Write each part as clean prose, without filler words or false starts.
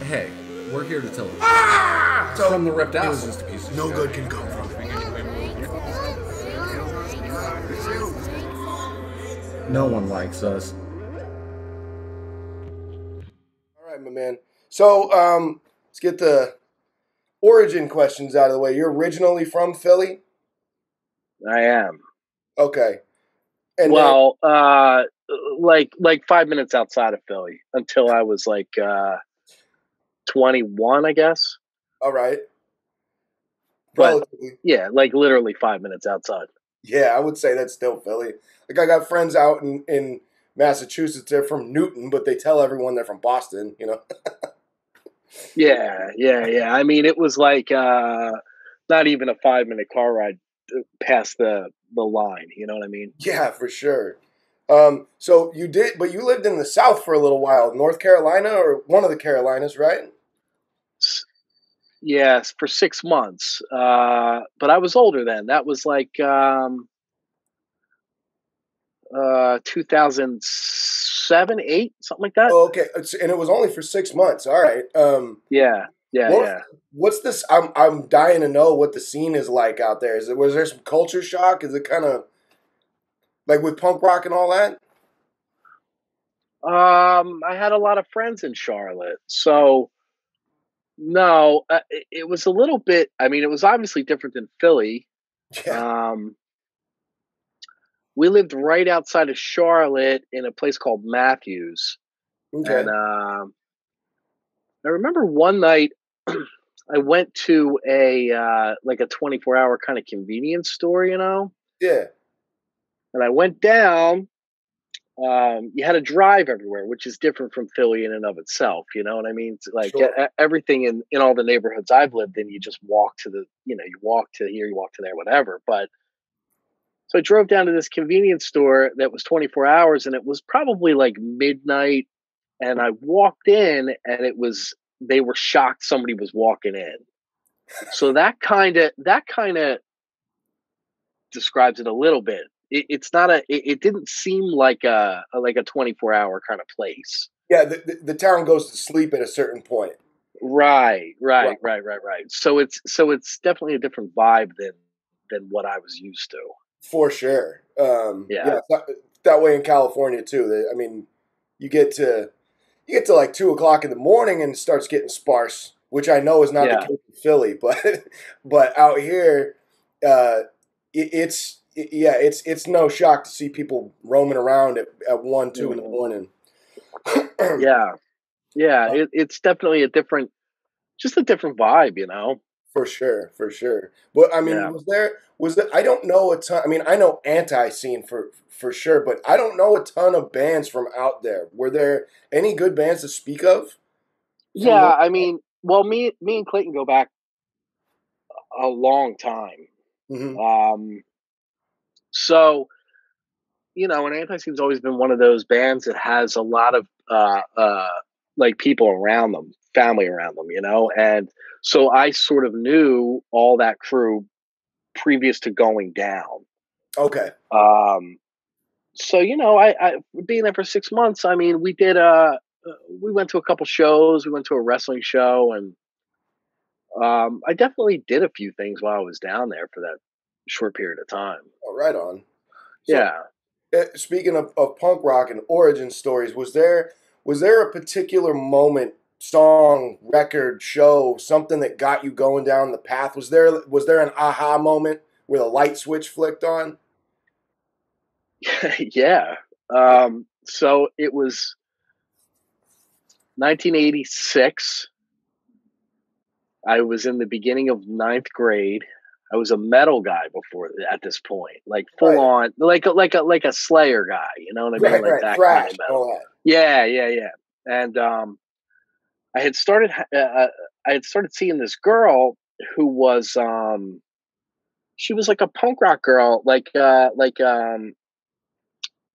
hey, we're here to tell you. So From the ripped it out. was just a piece of no good can come from it. No one likes us. All right, my man. So let's get the origin questions out of the way. You're originally from Philly? I am. Okay. And well, like 5 minutes outside of Philly until I was like 21, I guess. All right. But yeah, like literally 5 minutes outside. Yeah, I would say that's still Philly. Like I got friends out in Massachusetts. They're from Newton, but they tell everyone they're from Boston. You know. Yeah. I mean, it was like not even a 5 minute car ride past the line. You know what I mean? Yeah, for sure. So you did, but you lived in the South for a little while, North Carolina or one of the Carolinas, right? Yes, for 6 months. But I was older then. That was like 2007, 8, something like that. Oh, okay. And it was only for 6 months. All right. Yeah. What's this? I'm dying to know what the scene is like out there. Was there some culture shock? Is it kind of like with punk rock and all that? I had a lot of friends in Charlotte, so no, it was a little bit. I mean, it was obviously different than Philly. Yeah. We lived right outside of Charlotte in a place called Matthews, Okay. and I remember one night I went to a like a 24-hour kind of convenience store, you know. Yeah. And I went down. You had to drive everywhere, which is different from Philly in and of itself. You know what I mean? It's like Sure. everything in all the neighborhoods I've lived in, you just walk to you walk to here, you walk to there, whatever. But so I drove down to this convenience store that was 24 hours, and it was probably like midnight. And I walked in, and they were shocked somebody was walking in. So that kind of describes it a little bit. It's not it didn't seem like a 24-hour kind of place. Yeah, the town goes to sleep at a certain point. Right. So it's definitely a different vibe than what I was used to. For sure. Yeah. That way in California too. I mean, you get to like 2 o'clock in the morning and it starts getting sparse, which I know is not the case in Philly, but out here, it's no shock to see people roaming around at 1, 2 in the morning. Yeah. It's definitely just a different vibe, you know. For sure. But I mean, was there? I don't know a ton. I mean, I know anti-scene for sure, but I don't know a ton of bands from out there. Were there any good bands to speak of? Yeah, I mean, well, me and Clayton go back a long time. Mm-hmm. So, you know, and Anti-Scene's always been one of those bands that has a lot of like people around them, family around them, you know, and so I sort of knew all that crew previous to going down. Okay. So you know, I being there for 6 months. I mean, we went to a couple shows. We went to a wrestling show, and I definitely did a few things while I was down there for that short period of time. Oh, right on. So, yeah. Speaking of punk rock and origin stories, was there a particular moment, song, record, show, something that got you going down the path? Was there an aha moment where the light switch flicked on? Yeah. So it was 1986. I was in the beginning of 9th grade. I was a metal guy before at this point, like full on, like a Slayer guy. You know what I mean? Like that thrash, kind of metal. all that. Yeah. And I had started seeing this girl who was she was like a punk rock girl, like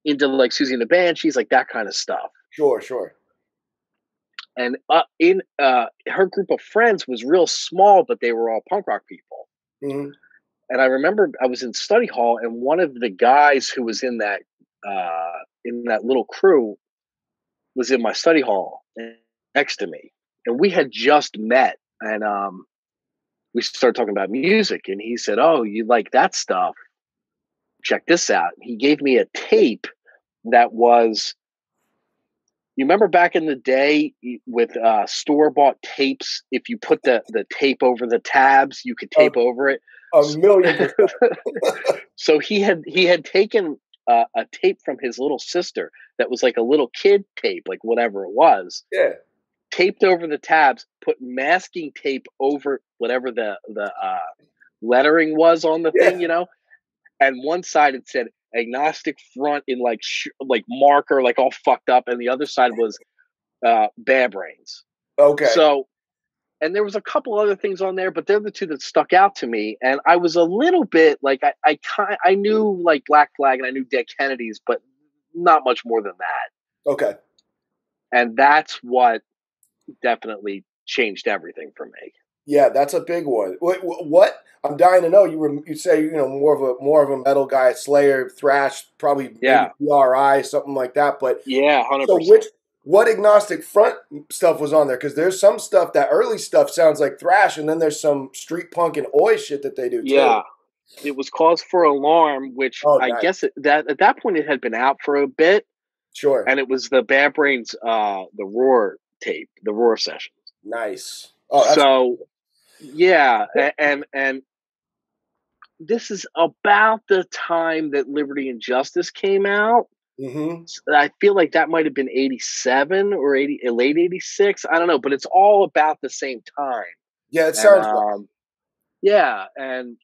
into like Susie and the Banshees, like that kind of stuff. Sure. And in her group of friends was real small, but they were all punk rock people. Mm-hmm. And I remember I was in study hall, and one of the guys who was in that little crew was in my study hall next to me. and we had just met, and we started talking about music, and he said, "Oh, you like that stuff? Check this out." He gave me a tape that was. You remember back in the day with store-bought tapes, if you put the tape over the tabs, you could tape over it. 1,000,000%. So he had taken a tape from his little sister that was like a little kid tape, like whatever it was, Yeah. taped over the tabs, put masking tape over whatever the lettering was on the thing, you know, and one side it said agnostic front in like marker, like all fucked up, and the other side was Bad Brains. Okay. So, and there was a couple other things on there, but they're the two that stuck out to me. And I was a little bit like, I knew like Black Flag and I knew Dead Kennedys, but not much more than that. Okay. And that's what definitely changed everything for me. Yeah, that's a big one. What I'm dying to know. You say more of a metal guy, Slayer, thrash, probably maybe PRI, something like that. But 100%. So what agnostic front stuff was on there? Because there's some stuff, that early stuff sounds like thrash, and then there's some street punk and oi shit that they do too. Yeah, it was Cause for Alarm, which I guess that at that point it had been out for a bit. Sure. And it was the Bad Brains, the Roar tape, the Roar sessions. Nice. Oh, that's so yeah, and this is about the time that Liberty and Justice came out. Mm-hmm. I feel like that might have been 87 or late 86. I don't know, but it's all about the same time. Yeah, it sounds right. Yeah, and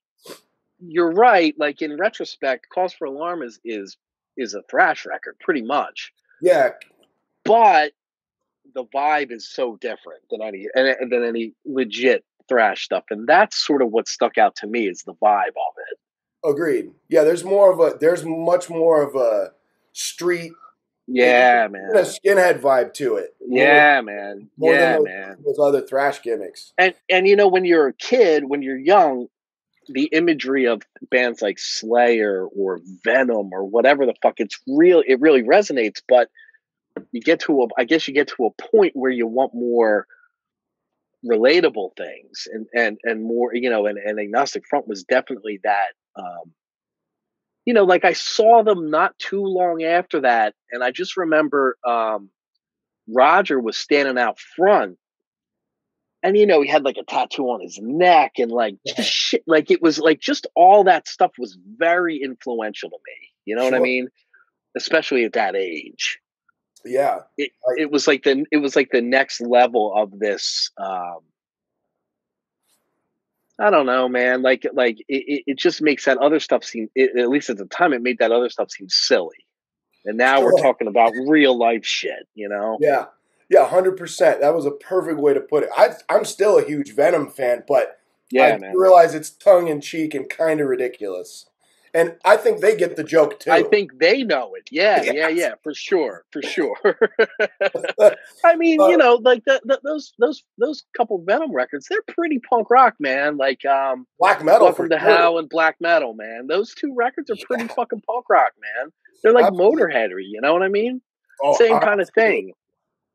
you're right. Like in retrospect, Cause for Alarm is a thrash record, pretty much. Yeah, but the vibe is so different than any legit thrash stuff, and that's sort of what stuck out to me is the vibe of it. Agreed. Yeah, there's much more of a street, man, a skinhead vibe to it. More than those other thrash gimmicks. And you know, when you're a kid, when you're young, the imagery of bands like Slayer or Venom or whatever the fuck, it really resonates. But you get to a point where you want more relatable things and more, you know, and Agnostic Front was definitely that. You know, like I saw them not too long after that, and I just remember Roger was standing out front, and you know, he had like a tattoo on his neck, and like just shit, like it was like just all that stuff was very influential to me. You know what I mean? Especially at that age. Yeah, it was like the next level of this. I don't know, man. Like it just makes that other stuff seem, at least at the time, it made that other stuff seem silly. And now we're talking about real life shit, you know? Yeah. Yeah, 100%. That was a perfect way to put it. I'm still a huge Venom fan, but I realize it's tongue in cheek and kind of ridiculous. And I think they get the joke too. I think they know it. Yeah, for sure. I mean, you know, like those couple Venom records, they're pretty punk rock, man. Like black metal, Welcome to Hell and Black Metal, man. Those two records are pretty fucking punk rock, man. They're like Motorhead-y, you know what I mean? Same kind of thing.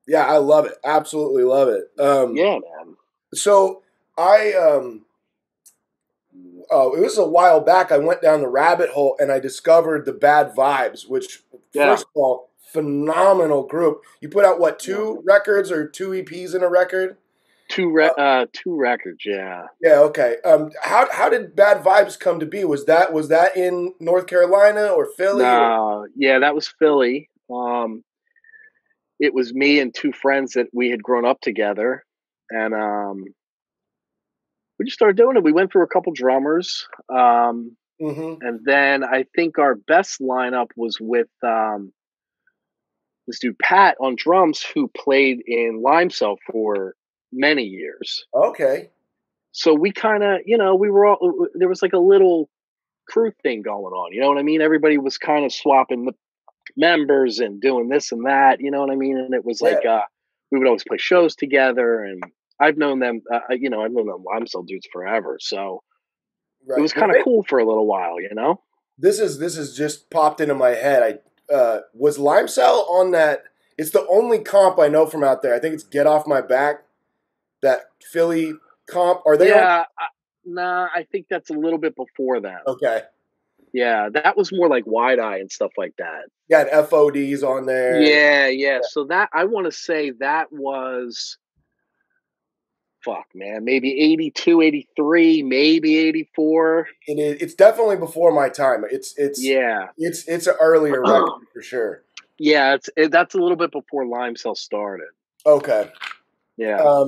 Yeah, I love it. Absolutely love it. Yeah, man. So it was a while back. I went down the rabbit hole and I discovered the Bad Vibes, which, first of all, phenomenal group. You put out what, 2 records or 2 EPs in a record? Two records, yeah. Yeah, okay. How did Bad Vibes come to be? Was that in North Carolina or Philly? No, yeah, that was Philly. It was me and 2 friends that we had grown up together, and we just started doing it. We went through a couple drummers, and then I think our best lineup was with this dude Pat on drums, who played in Limecell for many years. Okay. So we kind of, you know, there was like a little crew thing going on. You know what I mean? Everybody was kind of swapping the members and doing this and that. You know what I mean? And it was like we would always play shows together, and I've known them, you know, I've known them Limecell dudes forever. So it was kind of cool for a little while, you know? This is just popped into my head. Was Limecell on that? It's the only comp I know from out there. I think it's Get Off My Back. That Philly comp? Are they on? Yeah, nah, I think that's a little bit before that. Okay. Yeah, that was more like Wide Eye and stuff like that. Got FODs on there. Yeah. So that I want to say that was fuck, man, maybe 82, 83, maybe 84. It's definitely before my time. Yeah. It's an earlier record for sure. Yeah, that's a little bit before Lime Cell started. Okay. Yeah.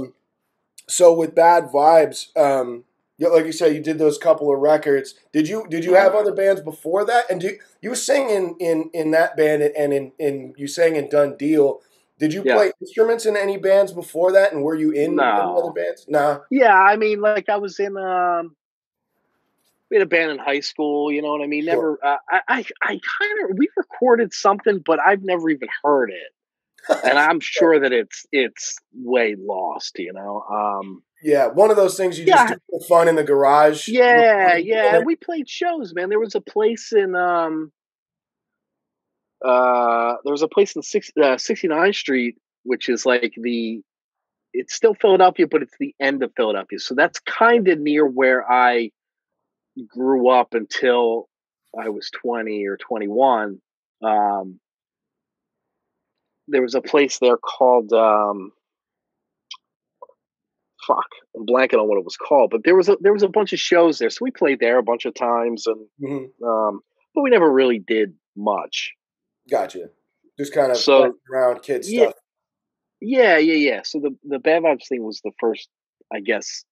So with Bad Vibes, like you said, you did those couple of records. Did you have other bands before that? And you sang in that band and in you sang in Done Deal. Did you play instruments in any bands before that? And were you in any other bands? Nah. Yeah, I mean, like I was in we had a band in high school, you know what I mean? Sure. Never I kind of we recorded something, but I've never even heard it. And I'm sure that it's way lost, you know. Yeah, one of those things you just do for fun in the garage. Yeah. And we played shows, man. There was a place in 69th Street, which is like it's still Philadelphia, but it's the end of Philadelphia. So that's kind of near where I grew up until I was 20 or 21. There was a place there called fuck, I'm blanking on what it was called, but there was a bunch of shows there, so we played there a bunch of times, and but we never really did much. Gotcha. Just kind of around kid stuff. Yeah. So the Bad Vibes thing was the first, I guess,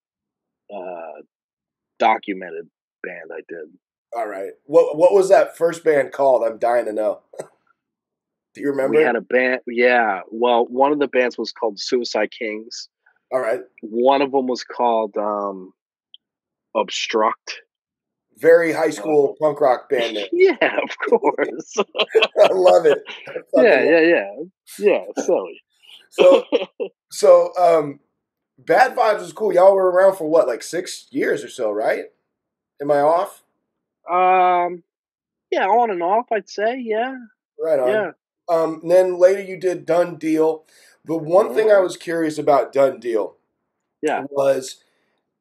documented band I did. All right. What was that first band called? I'm dying to know. Do you remember? We had a band. Yeah. Well, one of the bands was called Suicide Kings. All right. One of them was called Obstruct. Very high school punk rock band name. Yeah, of course. I love it. Yeah, silly. So Bad Vibes was cool. Y'all were around for what, like 6 years or so, right? Am I off? Yeah, on and off, I'd say. Yeah. Right on. Yeah. Then later you did Done Deal. The one thing I was curious about Done Deal was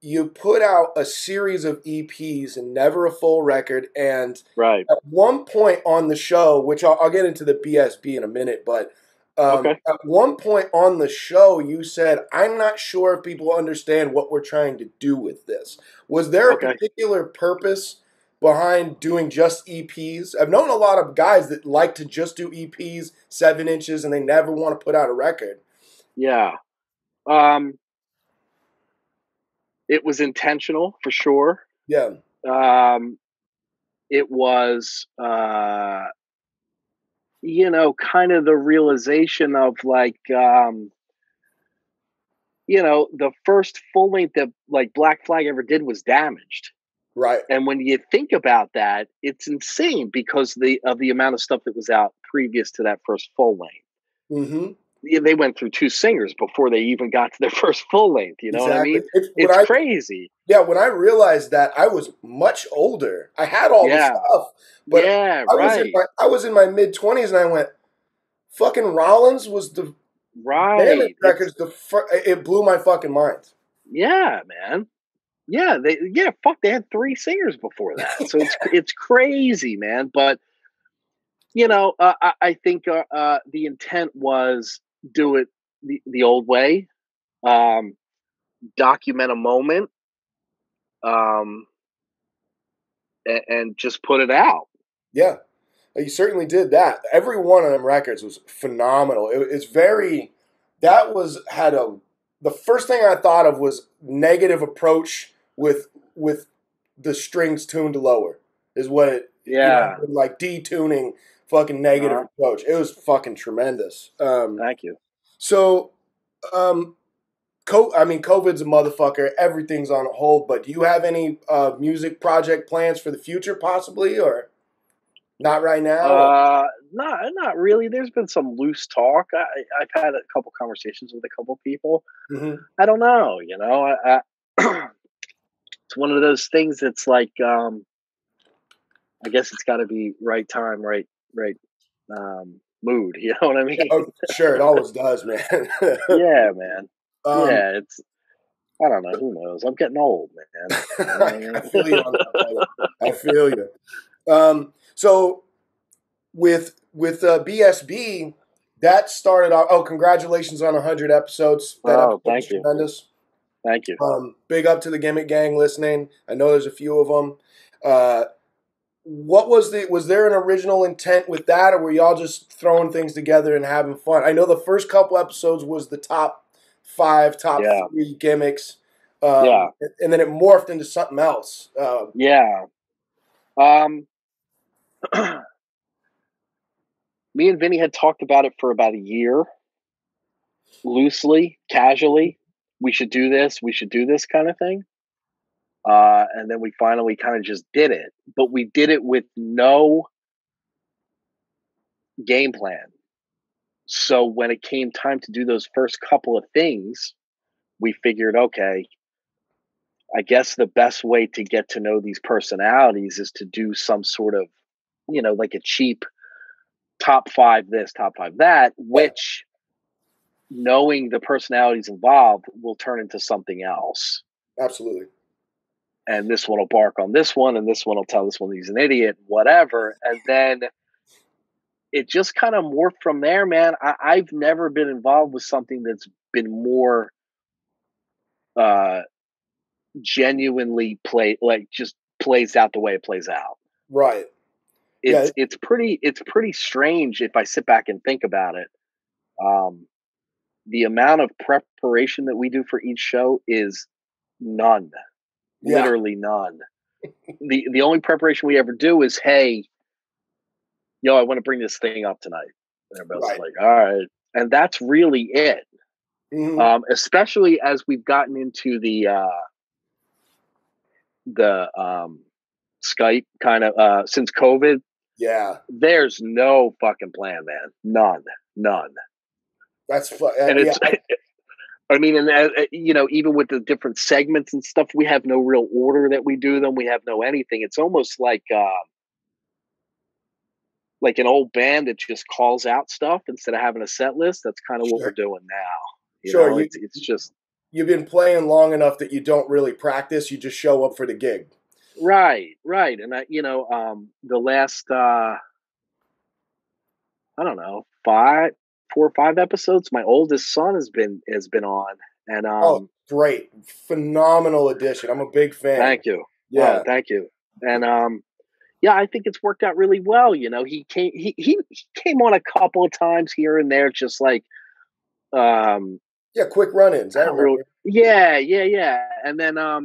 you put out a series of EPs and never a full record. And right. At one point on the show, which I'll get into the BSB in a minute, but at one point on the show, you said, I'm not sure if people understand what we're trying to do with this. Was there a particular purpose behind doing just EPs? I've known a lot of guys that like to just do EPs, 7 inches, and they never want to put out a record. Yeah. It was intentional for sure. Yeah. It was, kind of the realization of like, the first full length that like Black Flag ever did was Damaged. Right. And when you think about that, it's insane because of the amount of stuff that was out previous to that first full length. Mm-hmm. They went through 2 singers before they even got to their first full length. You know what I mean? It's crazy. Yeah, when I realized that, I was much older. I had all the stuff, but I was in my mid-20s, and I went, "Fucking Rollins was the Damage records." It blew my fucking mind. Yeah, man. Yeah, they had 3 singers before that, so it's crazy, man. But I think the intent was do it the old way, document a moment, and just put it out. Yeah, you certainly did that. Every one of them records was phenomenal. It's very the first thing I thought of was negative approach with the strings tuned lower is what it like detuning. Fucking negative approach. It was fucking tremendous. Thank you. So, COVID's a motherfucker. Everything's on hold. But do you have any music project plans for the future, possibly, or not right now? Not really. There's been some loose talk. I've had a couple conversations with a couple people. Mm-hmm. I don't know. It's one of those things that's like, I guess it's got to be right time, right mood. You know what I mean? Oh, sure, it always does, man. Yeah, man. It's I don't know. Who knows? I'm getting old, man. I feel you on that, brother. I feel you. So with BSB, that started off. Oh, congratulations on 100 episodes. That episode was thank you. tremendous. Thank you. Big up to the Gimmick Gang listening. I know there's a few of them. What was there an original intent with that, or were y'all just throwing things together and having fun? I know the first couple episodes was the top 5, top 3 gimmicks. And then it morphed into something else. Me and Vinny had talked about it for about a year, loosely, casually. We should do this kind of thing. And then we finally kind of just did it. But we did it with no game plan. So when it came time to do those first couple of things, we figured, okay, I guess the best way to get to know these personalities is to do some sort of, like a cheap top 5 this, top 5 that, which, knowing the personalities involved, will turn into something else. Absolutely. And this one will bark on this one, and this one will tell this one he's an idiot, whatever. And then it just kind of morphed from there, man. I've never been involved with something that's been more genuinely just plays out the way it plays out. Right. It's pretty strange if I sit back and think about it. The amount of preparation that we do for each show is none. Literally none. The only preparation we ever do is, hey, I want to bring this thing up tonight. And everybody's like, all right. And that's really it. Mm-hmm. Especially as we've gotten into the Skype kind of since COVID. Yeah. There's no fucking plan, man. None. That's and it's I mean, and even with the different segments and stuff, we have no real order that we do them. We have no anything. It's almost like an old band that just calls out stuff instead of having a set list. That's kind of what we're doing now. It's just, you've been playing long enough that you don't really practice. You just show up for the gig. Right. And the last I don't know, 4 or 5 episodes, my oldest son has been on, and great, phenomenal addition. I'm a big fan. Thank you. Yeah, thank you. And I think it's worked out really well. He came on a couple of times here and there, just like quick run-ins. I remember. Yeah. And then I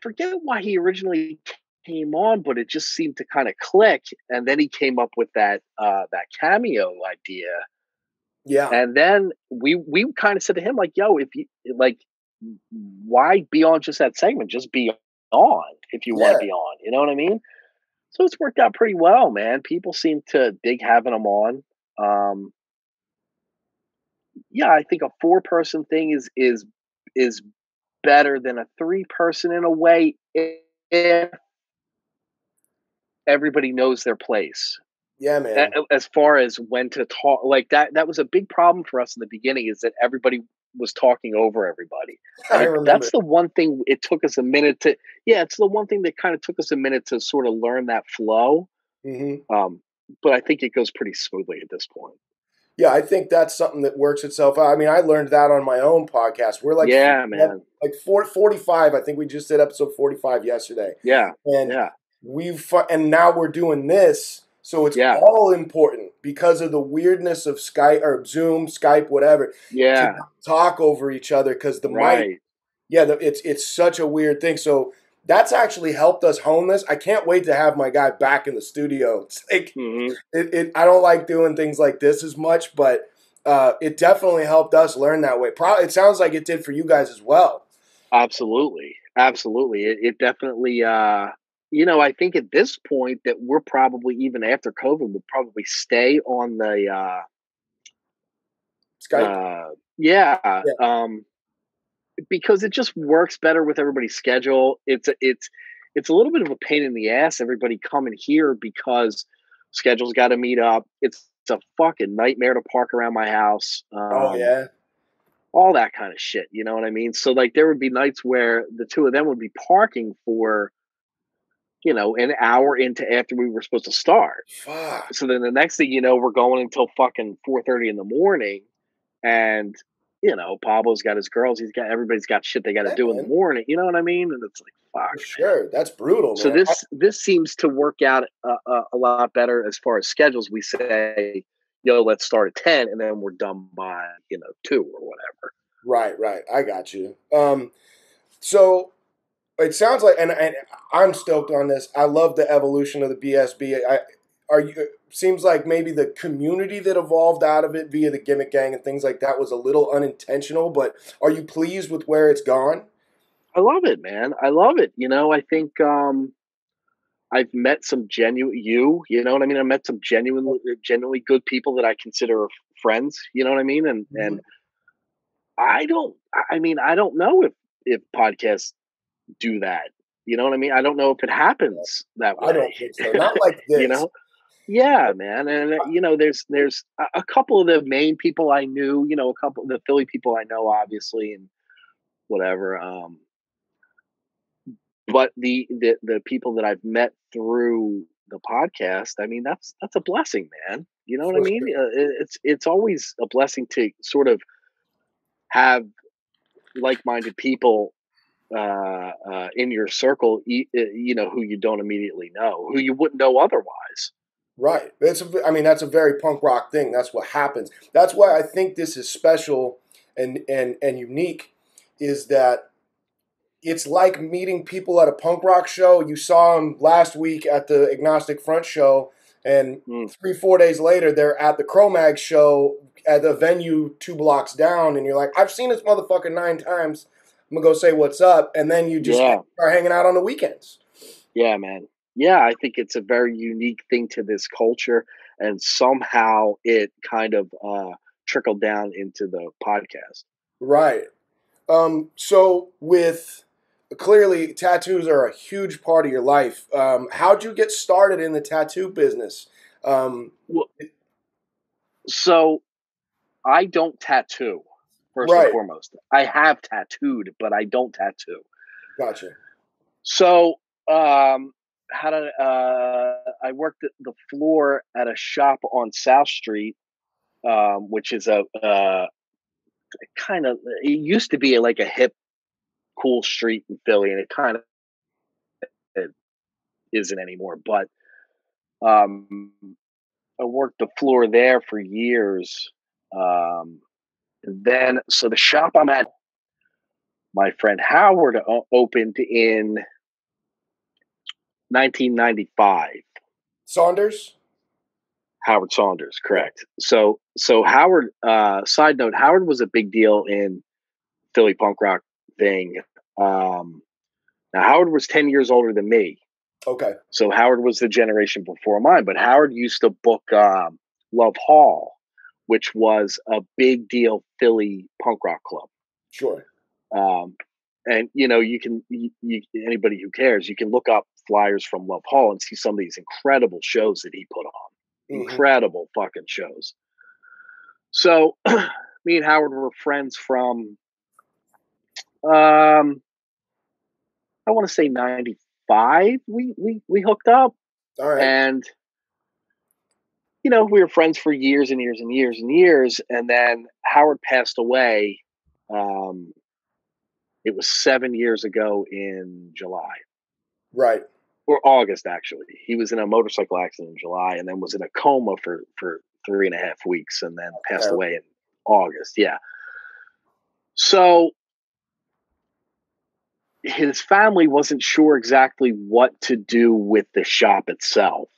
forget why he originally came on, but it just seemed to kind of click. And then he came up with that cameo idea. Yeah. And then we kind of said to him, like, yo, if you why be on just that segment? Just be on if you want to be on. You know what I mean? So it's worked out pretty well, man. People seem to dig having him on. I think a 4-person thing is better than a 3-person in a way if everybody knows their place. Yeah, man. As far as when to talk, like that was a big problem for us in the beginning, is that everybody was talking over everybody. I remember. That's the one thing it took us a minute to. Yeah, it's the one thing that kind of took us a minute to sort of learn that flow. Mm-hmm. But I think it goes pretty smoothly at this point. Yeah, I think that's something that works itself out. I mean, I learned that on my own podcast. We're like, man, like 45. I think we just did episode 45 yesterday. Yeah, and and now we're doing this. So it's all important because of the weirdness of Skype or Zoom, Skype, whatever. Yeah, to talk over each other because the mic. Yeah, it's such a weird thing. So that's actually helped us hone this. I can't wait to have my guy back in the studio. It's like I don't like doing things like this as much, but it definitely helped us learn that way. It sounds like it did for you guys as well. Absolutely. It definitely. I think at this point that we're probably, even after COVID, we'll probably stay on the Skype. Because it just works better with everybody's schedule. It's a little bit of a pain in the ass, everybody coming here, because schedules got to meet up. It's a fucking nightmare to park around my house. all that kind of shit. You know what I mean? So like there would be nights where the two of them would be parking for, an hour into after we were supposed to start. Fuck. So then the next thing you know, we're going until fucking 4:30 in the morning, and Pablo's got his girls. Everybody's got shit they got to Yeah, do in the man. morning. You know what I mean? And it's like, fuck, For man. sure. That's brutal, So man. this seems to work out a lot better as far as schedules. We say, let's start at 10, and then we're done by 2 or whatever. Right. I got you. So it sounds like, and I'm stoked on this. I love the evolution of the BSB. Seems like maybe the community that evolved out of it via the Gimmick Gang and things like that was a little unintentional, but are you pleased with where it's gone? I love it, man. I love it. I think I've met some you know what I mean? I met some genuinely good people that I consider friends, you know what I mean? And I don't know if podcasts do that. You know what I mean? I don't know if it happens that I way. don't think so. Not like you this. know? Yeah, man. And there's a couple of the main people I knew, a couple of the Philly people I know, obviously, and whatever. But the people that I've met through the podcast, I mean, that's a blessing, man. You know what I For mean? sure. It's always a blessing to sort of have like-minded people in your circle, who you don't immediately know, who you wouldn't know otherwise. Right. That's a very punk rock thing. That's what happens. That's why I think this is special and unique, is that it's like meeting people at a punk rock show. You saw them last week at the Agnostic Front show, and 3-4 days later, they're at the Cro-Mag show at the venue 2 blocks down, and you're like, I've seen this motherfucker 9 times. I'm going to go say what's up, and then you just start hanging out on the weekends. Yeah, man. Yeah, I think it's a very unique thing to this culture, and somehow it kind of trickled down into the podcast. Right. So with clearly tattoos are a huge part of your life. How'd you get started in the tattoo business? Well, so I don't tattoo, first and Right. foremost. I have tattooed, but I don't tattoo. Gotcha. So, I worked at the floor at a shop on South Street, which is a kind of, it used to be like a hip, cool street in Philly, and it kind of it isn't anymore. But um, I worked the floor there for years. So the shop I'm at, my friend Howard opened in 1995. Saunders? Howard Saunders, correct. So Howard, side note, Howard was a big deal in Philly punk rock thing. Now Howard was 10 years older than me. Okay. So Howard was the generation before mine, but Howard used to book Love Hall, which was a big deal Philly punk rock club. Sure. And you can anybody who cares, you can look up flyers from Love Hall and see some of these incredible shows that he put on. Incredible fucking shows. So me and Howard were friends from I want to say 95. We hooked up. All right. And we were friends for years and years and years and years, and then Howard passed away. It was 7 years ago in July. Right. Or August, actually. He was in a motorcycle accident in July, and then was in a coma for 3.5 weeks, and then passed away in August. Yeah. So his family wasn't sure exactly what to do with the shop itself.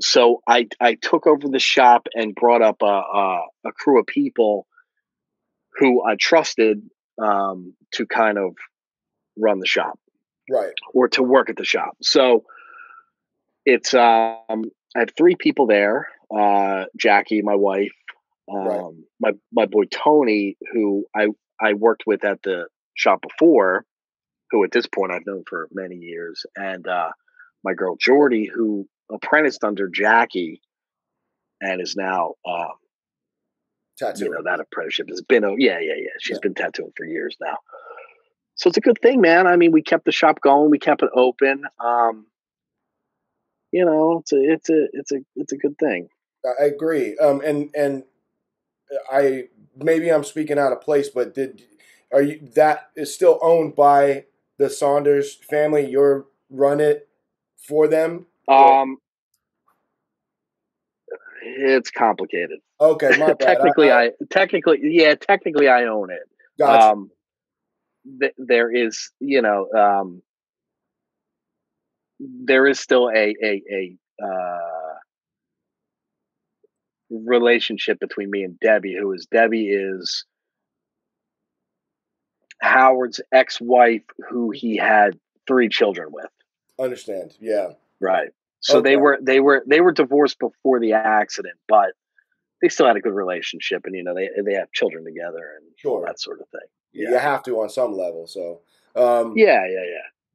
So I took over the shop and brought up a crew of people who I trusted to kind of run the shop. Right. Or to work at the shop. So it's I have 3 people there. Jackie, my wife, my boy Tony, who I worked with at the shop before, who at this point I've known for many years, and my girl Jordy, who apprenticed under Jackie and is now Tattooing. that apprenticeship has been, yeah. She's been tattooing for years now. So it's a good thing, man. I mean, we kept the shop going. We kept it open. It's a good thing. I agree. And maybe I'm speaking out of place, but that is still owned by the Saunders family? You're run it for them? It's complicated. Okay, my bad. technically, I own it. Gotcha. There is, there is still a relationship between me and Debbie, Debbie is Howard's ex-wife, who he had 3 children with. Understand? Yeah. Right. So Okay. they were divorced before the accident, but they still had a good relationship, and they have children together and all that sort of thing. Yeah. You have to on some level. So. Yeah.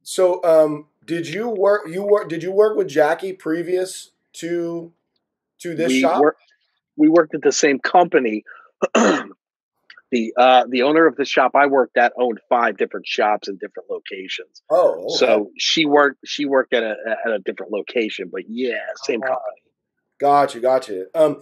So, did you work? Did you work with Jackie previous to this shop? We worked at the same company. The owner of the shop I worked at owned 5 different shops in different locations. Oh, okay. So she worked at a different location, but same company. Gotcha. I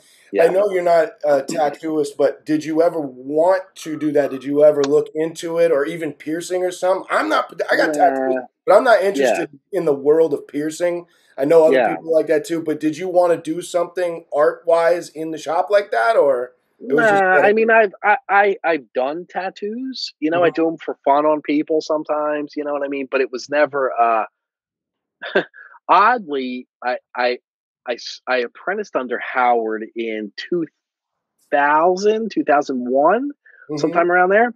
know you're not a tattooist, but did you ever want to do that? Did you ever look into it, or even piercing or something? I got tattoos, but I'm not interested in the world of piercing. I know other people like that too, but did you want to do something art-wise in the shop like that, or? I mean, I've done tattoos. I do them for fun on people sometimes. You know what I mean? But it was never. Oddly, I apprenticed under Howard in 2001, sometime around there,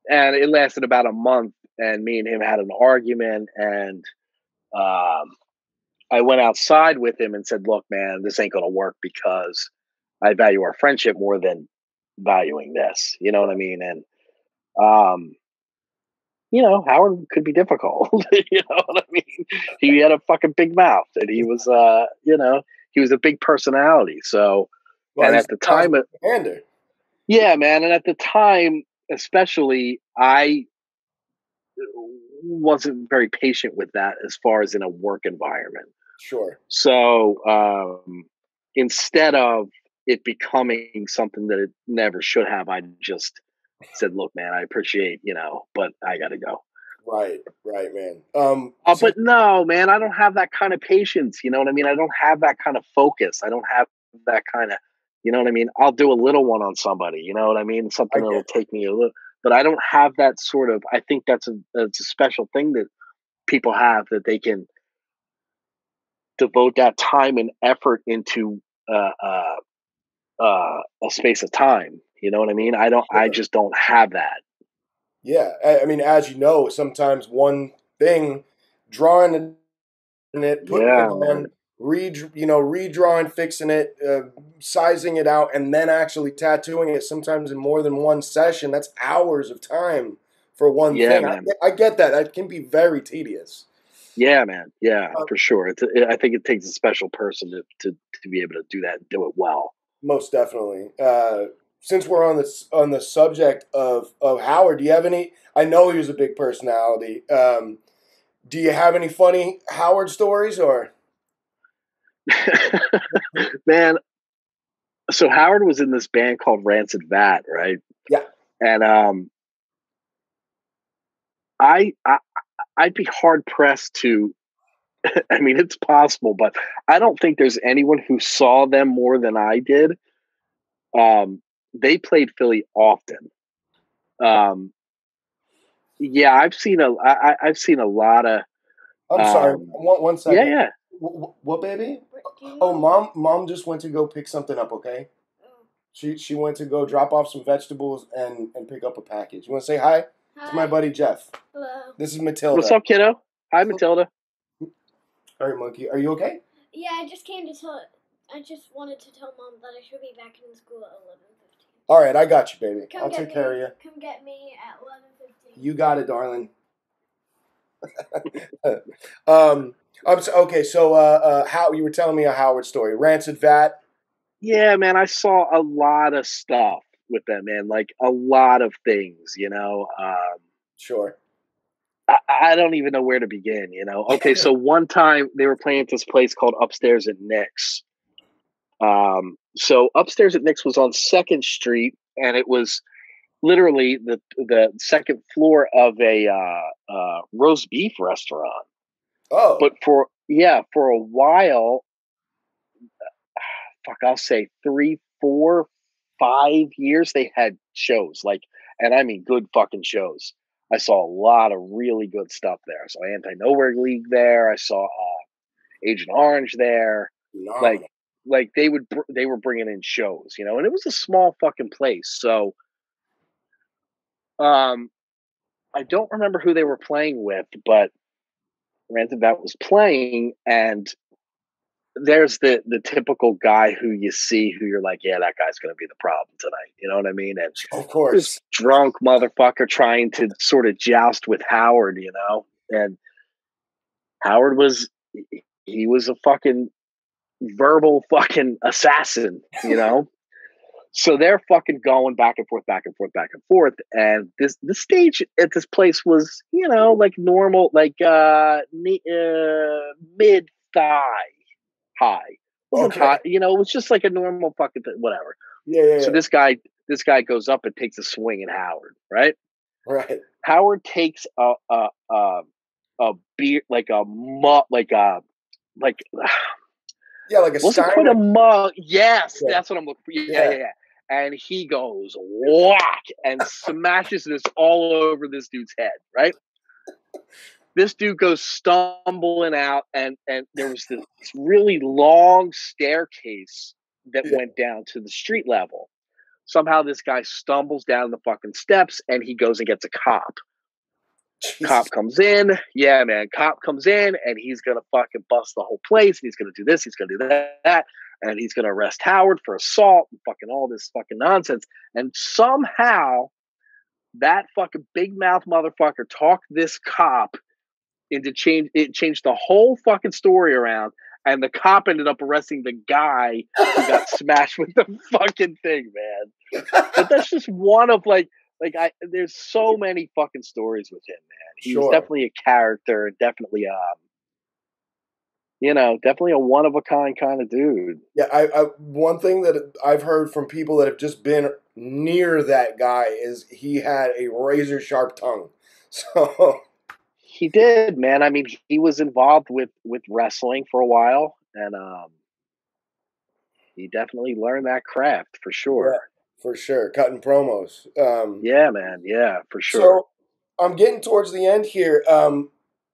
and it lasted about a month. And me and him had an argument, and I went outside with him and said, "Look, man, this ain't gonna work because I value our friendship more than valuing this." You know what I mean? And Howard could be difficult. You know what I mean? He had a fucking big mouth, and he was, he was a big personality. So, and at the time, yeah, man, and at the time, especially, I wasn't very patient with that as far as in a work environment. Sure. So, instead of it becoming something that it never should have, I just said, "Look, man, I appreciate, but I got to go." Right, man. But no, man, I don't have that kind of patience. You know what I mean? I don't have that kind of focus. I don't have that kind of, you know what I mean? I'll do a little one on somebody. You know what I mean? Something that'll take me a little, but I don't have that sort of. I think that's a special thing that people have, that they can devote that time and effort into a space of time. You know what I mean? I just don't have that. Yeah, I mean, as you know, sometimes one thing, drawing it, putting it on, redrawing, fixing it, sizing it out, and then actually tattooing it. Sometimes in more than one session, that's hours of time for one thing. Man. I get that. That can be very tedious. Yeah, man. Yeah, for sure. I think it takes a special person to be able to do that and do it well. Most definitely. Since we're on the subject of Howard, do you have any? I know he was a big personality. Do you have any funny Howard stories, or? Man, so Howard was in this band called Rancid Vat, right? Yeah. And I'd be hard pressed to. I mean, it's possible, but I don't think there's anyone who saw them more than I did. They played Philly often. Yeah, I've seen a lot of. I'm sorry. One second. Yeah. What, baby? Oh, mom just went to go pick something up. Okay. She went to go drop off some vegetables and pick up a package. You want to say hi? Hi. It's my buddy Jeff. Hello. This is Matilda. What's up, kiddo? Hi, Matilda. All right, monkey. Are you okay? Yeah, I just wanted to tell Mom that I should be back in school at 11:15. All right, I got you, baby. I'll take care of you. Come get me at 11:15. You got it, darling. Okay. So, how you were telling me a Howard story? Rancid Vat. Yeah, man, I saw a lot of stuff with them, man. Like a lot of things, you know. Sure. I don't even know where to begin, you know. Okay, so one time they were playing at this place called Upstairs at Nick's. So Upstairs at Nick's was on Second Street, and it was literally the second floor of a roast beef restaurant. Oh, But for a while, fuck, I'll say 3, 4, 5 years, they had shows like, and I mean good fucking shows. I saw a lot of really good stuff there. I saw Anti Nowhere League there. I saw Agent Orange there. Like, phenomenal. they were bringing in shows, you know, and it was a small fucking place. So, um, I don't remember who they were playing with, but Rantavat was playing, and there's the typical guy who you see who you're like, yeah, that guy's going to be the problem tonight. You know what I mean? And Of this course. drunk motherfucker trying to sort of joust with Howard, you know, and Howard he was a fucking verbal fucking assassin, you know. So they're fucking going back and forth, back and forth, back and forth, and the stage at this place was, you know, like normal, like mid thigh high. Wasn't Okay. high, you know. It was just like a normal fucking whatever. Yeah, yeah, So yeah. this guy goes up and takes a swing at Howard. Right? Right. Howard takes a beer like a mug like Yeah, like a wasn't Stein. quite a mug. Yes, Yeah. that's what I'm looking for. Yeah, Yeah. yeah, yeah. And he goes whack and smashes this all over this dude's head. Right? This dude goes stumbling out, and there was this really long staircase that Yeah. went down to the street level. Somehow this guy stumbles down the fucking steps, and he goes and gets a cop. Jesus. Cop comes in. Yeah, man. Cop comes in, and he's going to fucking bust the whole place. And he's going to do this. He's going to do that. And he's going to arrest Howard for assault and fucking all this fucking nonsense. And somehow that fucking big mouth motherfucker talked this cop into changed the whole fucking story around. And the cop ended up arresting the guy who got smashed with the fucking thing, man. But that's just one of there's so many fucking stories with him, man. He was Sure. definitely a character, definitely definitely a one of a kind of dude. Yeah, I one thing that I've heard from people that have just been near that guy is he had a razor sharp tongue. So He did, man. I mean, he was involved with wrestling for a while, and he definitely learned that craft for yeah, sure. for sure, cutting promos. Yeah, man. Yeah, for sure. So I'm getting towards the end here.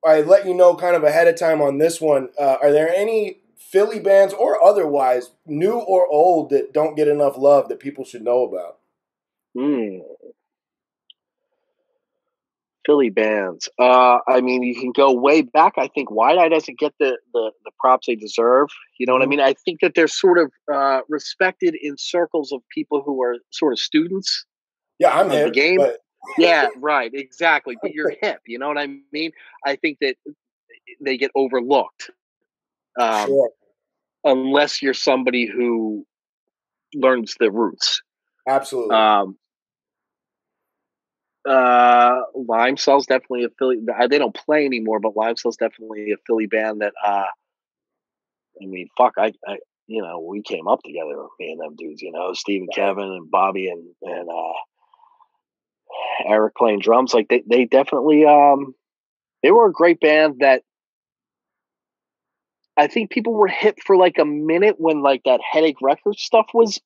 I let you know kind of ahead of time on this one. Are there any Philly bands or otherwise, new or old, that don't get enough love that people should know about? Mm. Philly bands. I mean, you can go way back. I think Wide Eye doesn't get the props they deserve. You know what I Mhm. mean? I think that they're sort of respected in circles of people who are sort of students Yeah, I'm of the hip, game. but Yeah, right, exactly. But you're hip. You know what I mean? I think that they get overlooked um, sure, unless you're somebody who learns the roots. absolutely. Um, Lime Cell's definitely a Philly. They don't play anymore, but Lime Cell's definitely a Philly band that. I mean, fuck, we came up together, me and them dudes. You know, Steve and Right. Kevin and Bobby and Eric playing drums. Like they definitely they were a great band that I think people were hip for like a minute when like that Headache Records stuff was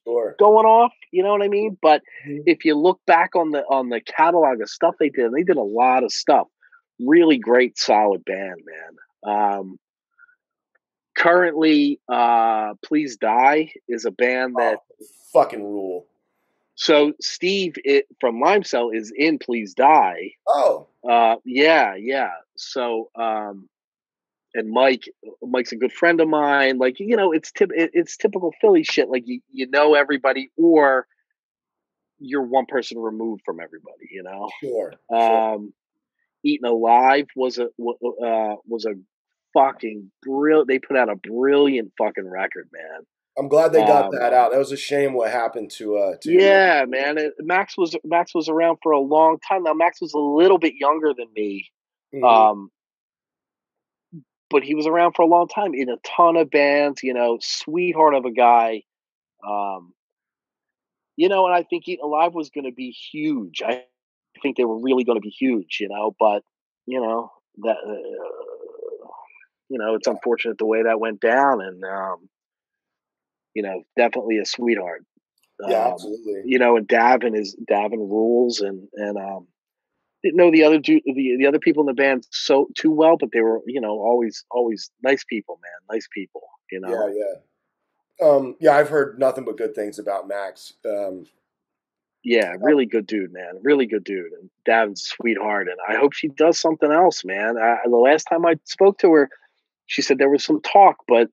Sure. going off. You know what I mean? But Mhm. if you look back on the catalog of stuff they did a lot of stuff. Really great, solid band, man. Currently, Please Die is a band that. Oh, fucking rule. So Steve from Limecell is in Please Die. Oh, Yeah, yeah. So and Mike's a good friend of mine. Like, you know, it's typical Philly shit. Like you know everybody, or you're one person removed from everybody. You know. sure, sure. Eaten Alive was a fucking brilliant. They put out a brilliant fucking record, man. I'm glad they got that out. That was a shame what happened to your yeah, man. Max was around for a long time. Now Max was a little bit younger than me, Mhm. but he was around for a long time in a ton of bands. You know, sweetheart of a guy. Um, you know, and I think Eaten Alive was going to be huge. I think they were really going to be huge. You know, but you know that you know it's unfortunate the way that went down, and you know, definitely a sweetheart. Yeah, absolutely. You know, and Davin rules, and didn't know the other the other people in the band so too well, but they were, you know, always nice people, man, nice people. You Yeah, know, yeah. Yeah, I've heard nothing but good things about Max. yeah, really good dude, man, really good dude, and Davin's a sweetheart, and I hope she does something else, man. The last time I spoke to her, she said there was some talk, but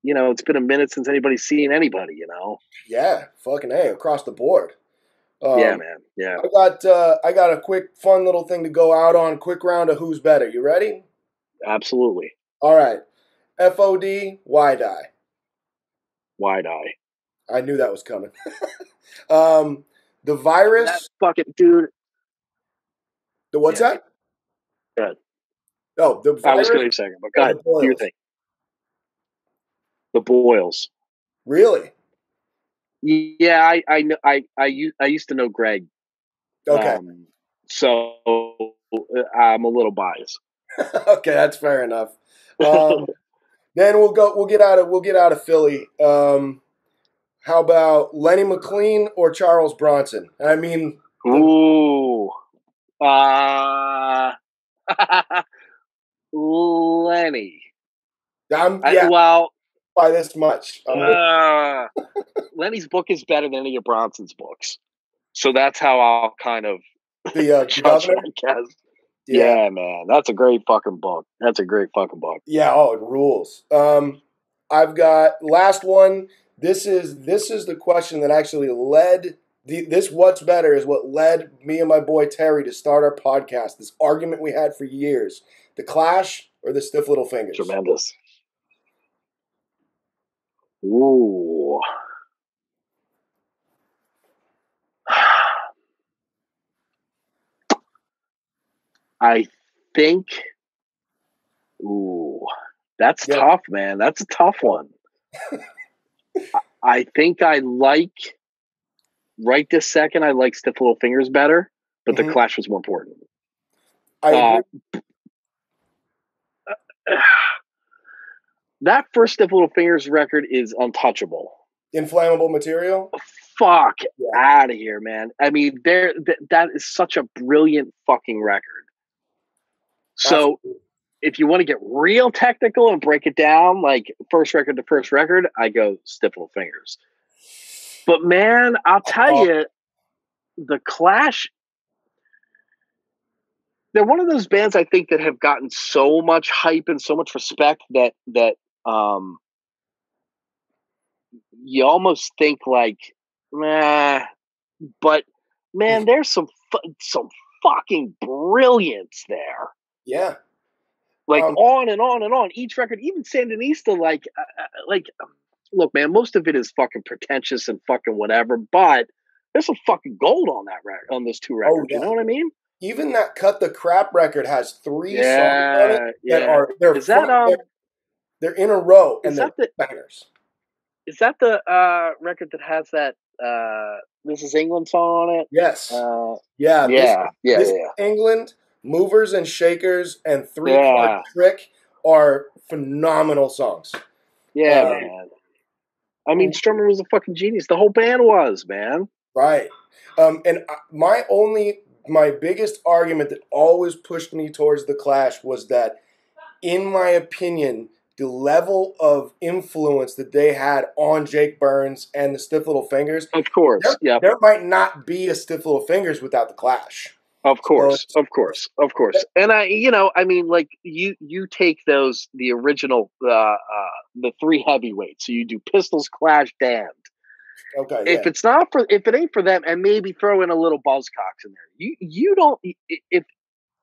you know, it's been a minute since anybody's seen anybody. You know, Yeah, fucking A, across the board. yeah, Um, man, yeah, I got a quick, fun little thing to go out on. Quick round of who's better. You ready? absolutely, All right. FOD, why die? wide eye. I knew that was coming. um, the That virus. fucking dude. The what's Yeah, that? good. Oh, the I was virus going to say a second, but go or the ahead. Do your boils? thing. The boils. Really? Yeah, I used to know Greg, Okay. so I'm a little biased. Okay, that's fair enough. Then we'll get out of Philly. How about Lenny McLean or Charles Bronson? I mean, Ooh, uh, Lenny. Yeah, Well, by this much. Lenny's book is better than any of Bronson's books, so that's how I'll kind of The judge governor. it, I guess. Yeah, Yeah, man, that's a great fucking book. That's a great fucking book. yeah. Oh, it rules. I've got last one. This is the question that actually led this. What's better is what led me and my boy Terry to start our podcast. This argument we had for years: the Clash or the Stiff Little Fingers. Tremendous. Ooh. I think, ooh, that's Yeah. tough, man. That's a tough one. I think right this second, I like Stiff Little Fingers better, but the Mhm. Clash was more important. I Uh, agree. that first Stiff Little Fingers record is untouchable. Inflammable material. Fuck Yeah. out of here, man. I mean, that is such a brilliant fucking record. So Absolutely. if you want to get real technical and break it down, like first record to first record, I go Stiff Little Fingers. But man, I'll tell you, the Clash, they're one of those bands I think that have gotten so much hype and so much respect that um, you almost think like, nah. But man, there's some fucking brilliance there. Yeah. Like on and on and on. Each record, even Sandinista, like, look, man, most of it is fucking pretentious and fucking whatever. But there's some fucking gold on that record, on those two Oh records. You yeah. know what I mean? Even that Cut the Crap record has 3 songs on it Yeah, that yeah. are they're Is that they're in a row and is they're that the bangers. is that the record that has that This Is England song on it? Yes. Yeah, Yeah, yeah, this is yeah, England, Movers and Shakers, and Three Card yeah, Trick are phenomenal songs. yeah, Um, man. I mean, Strummer was a fucking genius. The whole band was, man. right. And my biggest argument that always pushed me towards the Clash was that, in my opinion, the level of influence that they had on Jake Burns and the Stiff Little Fingers, Of course, yeah. there might not be a Stiff Little Fingers without the Clash. Of So course, of course, of course. And I mean, like you take the original, the three heavyweights. So you do Pistols, Clash, Damned. okay, yeah. If it ain't for them, and maybe throw in a little Buzzcocks in there. You don't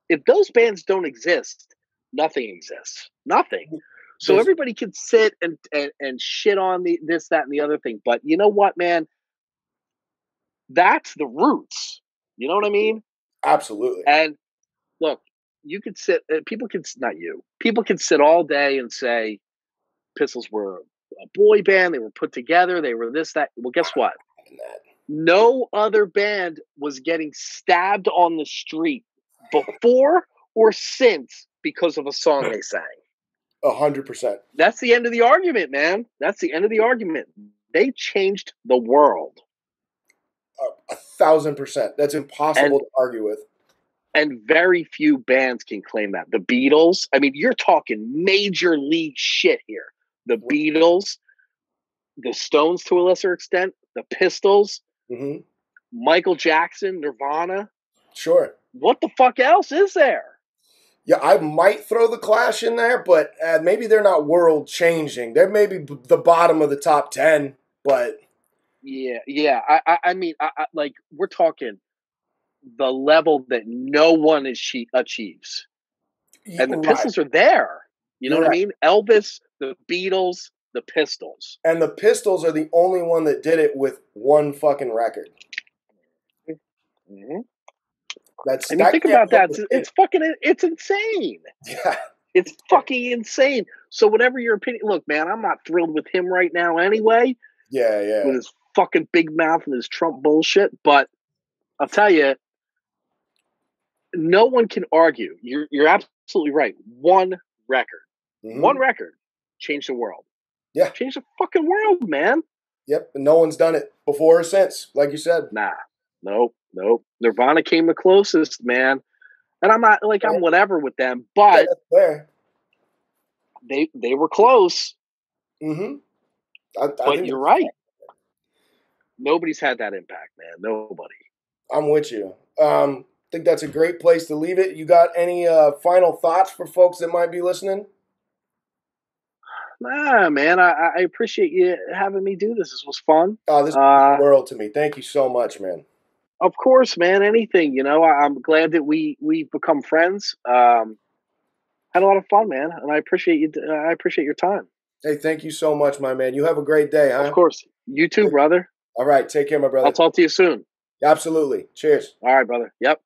if those bands don't exist, nothing exists. Nothing. So everybody can sit and shit on this, that, and the other thing. But you know what, man? That's the roots. You know what I mean? Absolutely. And look, you could sit. People can not you. People can sit all day and say Pistols were a boy band. They were put together. They were this, that. Well, guess what? No other band was getting stabbed on the street before or since because of a song they sang. 100%. That's the end of the argument, man. That's the end of the argument. They changed the world. 1,000%. That's impossible to argue with. And very few bands can claim that. The Beatles, I mean, you're talking major league shit here. The Beatles, the Stones to a lesser extent, the Pistols, Michael Jackson, Nirvana. Sure. What the fuck else is there? Yeah, I might throw the Clash in there, but maybe they're not world changing. They're maybe the bottom of the top 10, but yeah. I mean, like we're talking the level that no one achieves, and the Pistols are there. You know what I mean? Elvis, the Beatles, the Pistols, and the Pistols are the only one that did it with one fucking record. I mean, think about that. It's insane. Yeah. It's fucking insane. So whatever your opinion, look, man, I'm not thrilled with him right now anyway. Yeah. With his fucking big mouth and his Trump bullshit. But I'll tell you, no one can argue. You're absolutely right. One record. One record changed the world. Yeah. Changed the fucking world, man. Yep. And no one's done it before or since, like you said. Nah. Nope. Nirvana came the closest, man. And I'm not like I'm whatever with them, but they were close. But you're right. Nobody's had that impact, man. Nobody. I'm with you. I think that's a great place to leave it. You got any final thoughts for folks that might be listening? Nah, man. I appreciate you having me do this. This was fun. Oh, this is the world to me. Thank you so much, man. Of course, man. Anything, I'm glad that we've become friends. Had a lot of fun, man, and I appreciate you. I appreciate your time. Hey, thank you so much, my man. You have a great day, huh? Of course. You too, brother. All right. Take care, my brother. I'll talk to you soon. Absolutely. Cheers. All right, brother. Yep.